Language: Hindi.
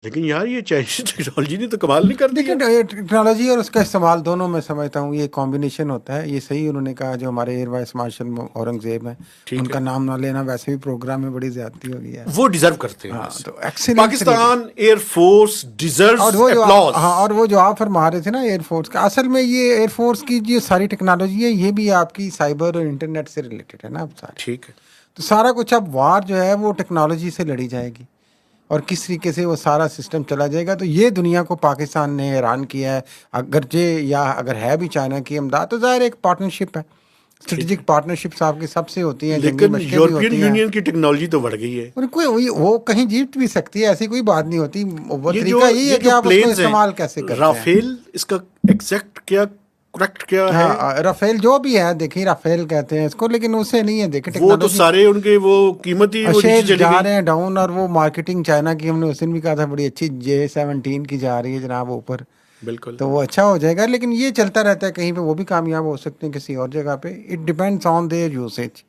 लेकिन यार ये चाइनीज टेक्नोलॉजी ने तो कमाल नहीं कर दिया। लेकिन टेक्नोलॉजी और उसका इस्तेमाल दोनों मैं समझता हूँ ये कॉम्बिनेशन होता है। ये सही उन्होंने कहा जो हमारे एयर वाइस मार्शल औरंगजेब हैं, ठीक उनका है, नाम ना लेना वैसे भी प्रोग्राम में बड़ी ज्यादती हो गई है। वो डिजर्व करते हैं हाँ वैसे। तो एक्सीलेंट पाकिस्तान एयरफोर्स और डिजर्व्स वो जो अपलॉज। हाँ और वो जो आप फरमा रहे थे ना एयरफोर्स का, असल में ये एयरफोर्स की जो सारी टेक्नोलॉजी है ये भी आपकी साइबर और इंटरनेट से रिलेटेड है ना अब सारे। ठीक है, तो सारा कुछ अब वार जो है वो टेक्नोलॉजी से लड़ी जाएगी और किस तरीके से वो सारा सिस्टम चला जाएगा। तो ये दुनिया को पाकिस्तान ने हैरान किया है। अगर है भी चाइना की इमदाद तो ज़ाहिर एक पार्टनरशिप है, ठीक स्ट्रेटेजिक है। पार्टनरशिप आपकी सबसे होती हैं, जंगी लेकिन मशकें भी यूरोपियन होती हैं। यूनियन की टेक्नोलॉजी तो बढ़ गई है। और कोई वो कहीं जीत भी सकती है, ऐसी कोई बात नहीं होती। वो ये जो तरीका यही है कि आप उसको प्लेन्स इस्तेमाल कैसे हैं करते हैं। राफेल, इसका एग्जैक्ट क्या करेक्ट क्या है? हाँ राफेल जो भी है देखिए, राफेल कहते हैं इसको, लेकिन उससे नहीं है देखिए वो तो टेक्नोलॉजी। सारे उनके वो कीमत ही वो नीचे शेयर चली जा गई। रहे हैं डाउन, और वो मार्केटिंग चाइना की हमने उस दिन भी कहा था बड़ी अच्छी J17 की जा रही है जनाब ऊपर। बिल्कुल। तो वो अच्छा हो जाएगा, लेकिन ये चलता रहता है, कहीं पे वो भी कामयाब हो सकते हैं किसी और जगह पे। It depends on their usage.